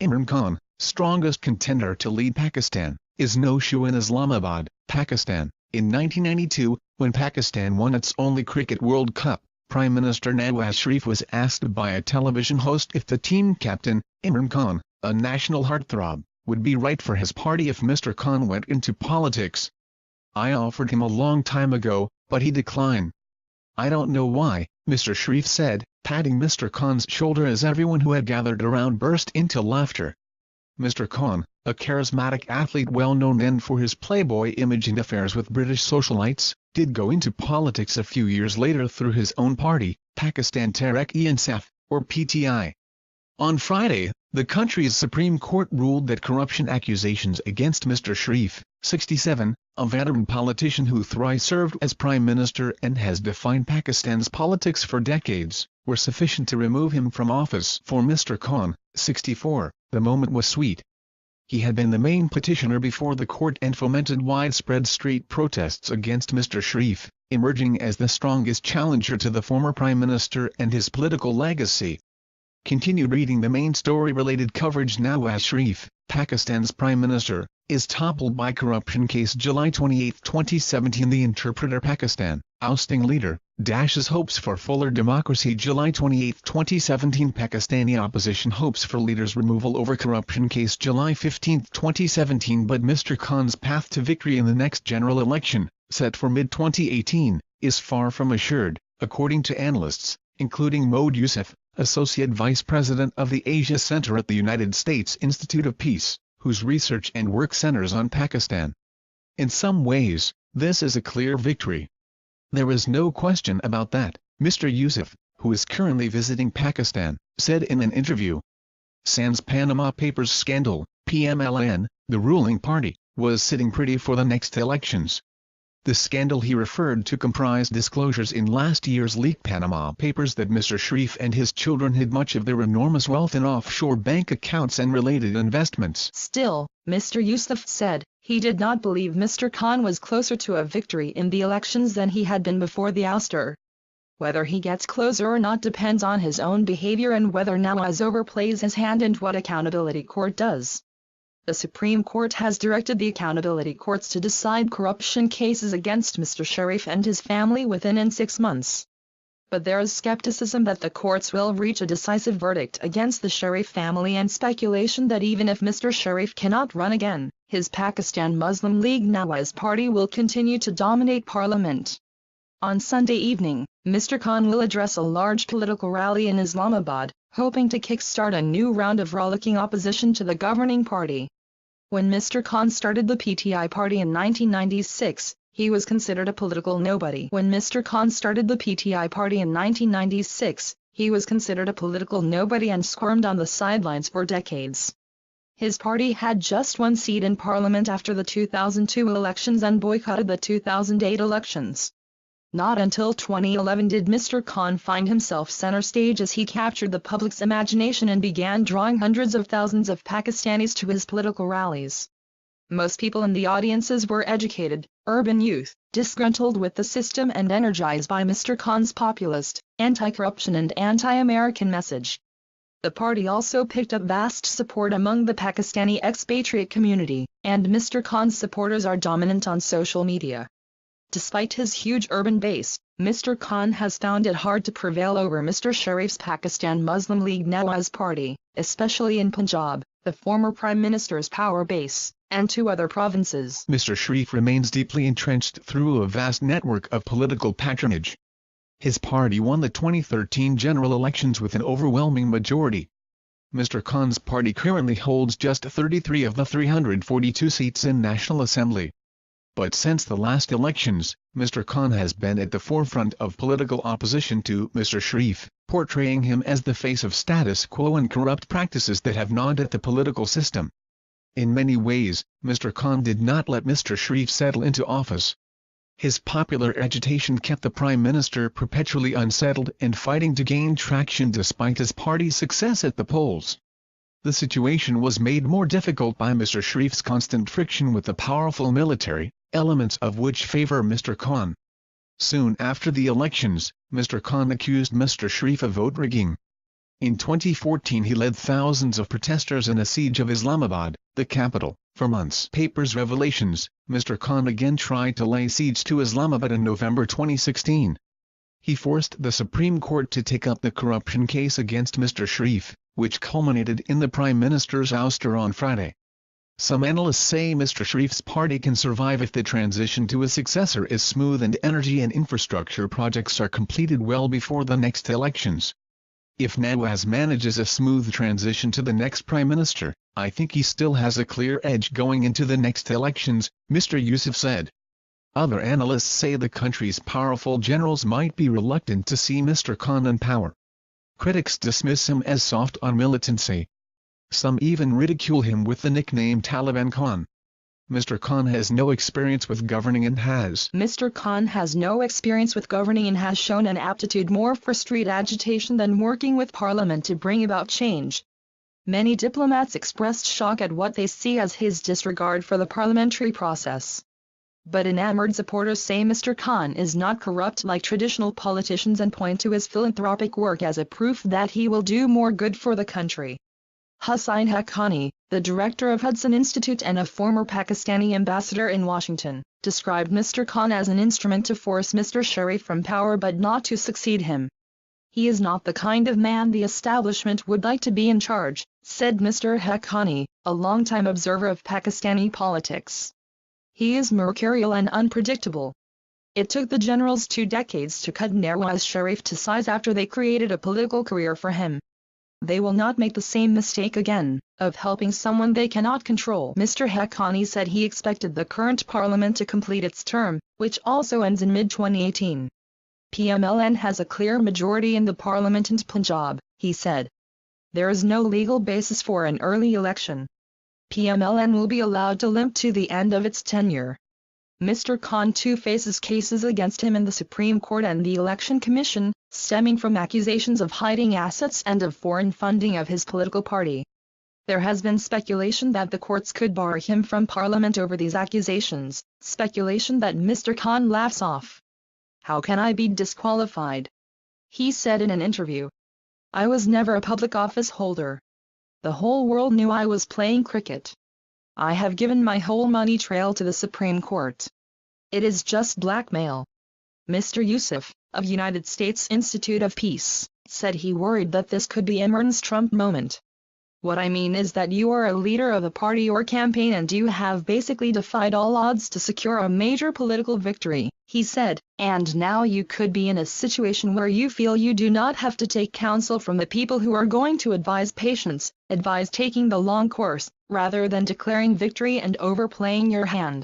Imran Khan, strongest contender to lead Pakistan, is no shoe in Islamabad, Pakistan. In 1992, when Pakistan won its only Cricket World Cup, Prime Minister Nawaz Sharif was asked by a television host if the team captain, Imran Khan, a national heartthrob, would be right for his party if Mr. Khan went into politics. "I offered him a long time ago, but he declined. I don't know why," Mr. Sharif said, patting Mr. Khan's shoulder as everyone who had gathered around burst into laughter. Mr. Khan, a charismatic athlete well known then for his playboy image and affairs with British socialites, did go into politics a few years later through his own party, Pakistan Tehreek-e-Insaf, or P.T.I. On Friday, the country's Supreme Court ruled that corruption accusations against Mr. Sharif, 67, a veteran politician who thrice served as Prime Minister and has defined Pakistan's politics for decades, were sufficient to remove him from office. For Mr. Khan, 64, the moment was sweet. He had been the main petitioner before the court and fomented widespread street protests against Mr. Sharif, emerging as the strongest challenger to the former Prime Minister and his political legacy. Continue reading the main story-related coverage. Nawaz Sharif, Pakistan's Prime Minister, is toppled by corruption case. July 28, 2017. The Interpreter. Pakistan, ousting leader, dashes hopes for fuller democracy. July 28, 2017. Pakistani opposition hopes for leader's removal over corruption case. July 15, 2017. But Mr. Khan's path to victory in the next general election, set for mid-2018, is far from assured, according to analysts, including Mohd Yusuf, Associate Vice President of the Asia Center at the United States Institute of Peace, whose research and work centers on Pakistan. In some ways, this is a clear victory. There is no question about that, Mr. Yusuf, who is currently visiting Pakistan, said in an interview. Sans Panama Papers scandal, PMLN, the ruling party, was sitting pretty for the next elections. The scandal he referred to comprised disclosures in last year's leaked Panama Papers that Mr. Sharif and his children hid much of their enormous wealth in offshore bank accounts and related investments. Still, Mr. Yusuf said, he did not believe Mr. Khan was closer to a victory in the elections than he had been before the ouster. Whether he gets closer or not depends on his own behavior and whether Nawaz overplays his hand and what Accountability Court does. The Supreme Court has directed the Accountability Courts to decide corruption cases against Mr. Sharif and his family within 6 months. But there is skepticism that the courts will reach a decisive verdict against the Sharif family and speculation that even if Mr. Sharif cannot run again, his Pakistan Muslim League Nawaz party will continue to dominate parliament. On Sunday evening, Mr. Khan will address a large political rally in Islamabad, hoping to kickstart a new round of rollicking opposition to the governing party. When Mr. Khan started the P.T.I. party in 1996, he was considered a political nobody. When Mr. Khan started the P.T.I. party in 1996, he was considered a political nobody and squirmed on the sidelines for decades. His party had just one seat in parliament after the 2002 elections and boycotted the 2008 elections. Not until 2011 did Mr. Khan find himself center stage as he captured the public's imagination and began drawing hundreds of thousands of Pakistanis to his political rallies. Most people in the audiences were educated, urban youth, disgruntled with the system and energized by Mr. Khan's populist, anti-corruption and anti-American message. The party also picked up vast support among the Pakistani expatriate community, and Mr. Khan's supporters are dominant on social media. Despite his huge urban base, Mr. Khan has found it hard to prevail over Mr. Sharif's Pakistan Muslim League Nawaz party, especially in Punjab, the former Prime Minister's power base, and 2 other provinces. Mr. Sharif remains deeply entrenched through a vast network of political patronage. His party won the 2013 general elections with an overwhelming majority. Mr. Khan's party currently holds just 33 of the 342 seats in National Assembly. But since the last elections, Mr. Khan has been at the forefront of political opposition to Mr. Sharif, portraying him as the face of status quo and corrupt practices that have gnawed at the political system. In many ways, Mr. Khan did not let Mr. Sharif settle into office. His popular agitation kept the Prime Minister perpetually unsettled and fighting to gain traction despite his party's success at the polls. The situation was made more difficult by Mr. Sharif's constant friction with the powerful military, elements of which favor Mr. Khan. Soon after the elections, Mr. Khan accused Mr. Sharif of vote rigging. In 2014 he led thousands of protesters in a siege of Islamabad, the capital, for months. Papers revelations: Mr. Khan again tried to lay siege to Islamabad in November 2016. He forced the Supreme Court to take up the corruption case against Mr. Sharif, which culminated in the Prime Minister's ouster on Friday. Some analysts say Mr. Sharif's party can survive if the transition to a successor is smooth and energy and infrastructure projects are completed well before the next elections. If Nawaz manages a smooth transition to the next Prime Minister, I think he still has a clear edge going into the next elections, Mr. Yusuf said. Other analysts say the country's powerful generals might be reluctant to see Mr. Khan in power. Critics dismiss him as soft on militancy. Some even ridicule him with the nickname Taliban Khan. Mr. Khan has no experience with governing and has shown an aptitude more for street agitation than working with Parliament to bring about change. Many diplomats expressed shock at what they see as his disregard for the parliamentary process. But enamored supporters say Mr. Khan is not corrupt like traditional politicians and point to his philanthropic work as a proof that he will do more good for the country. Hussain Haqqani, the director of Hudson Institute and a former Pakistani ambassador in Washington, described Mr. Khan as an instrument to force Mr. Sharif from power but not to succeed him. He is not the kind of man the establishment would like to be in charge, said Mr. Haqqani, a longtime observer of Pakistani politics. He is mercurial and unpredictable. It took the generals 2 decades to cut Nawaz Sharif to size after they created a political career for him. They will not make the same mistake again, of helping someone they cannot control. Mr. Haqqani said he expected the current parliament to complete its term, which also ends in mid-2018. PMLN has a clear majority in the parliament in Punjab, he said. There is no legal basis for an early election. PMLN will be allowed to limp to the end of its tenure. Mr. Khan too faces cases against him in the Supreme Court and the Election Commission, stemming from accusations of hiding assets and of foreign funding of his political party. There has been speculation that the courts could bar him from Parliament over these accusations, speculation that Mr. Khan laughs off. "How can I be disqualified?" he said in an interview. "I was never a public office holder. The whole world knew I was playing cricket. I have given my whole money trail to the Supreme Court. It is just blackmail." Mr. Yusuf, of United States Institute of Peace, said he worried that this could be Imran's Trump moment. "What I mean is that you are a leader of a party or campaign and you have basically defied all odds to secure a major political victory," he said, "and now you could be in a situation where you feel you do not have to take counsel from the people who are going to advise patience, advise taking the long course, rather than declaring victory and overplaying your hand."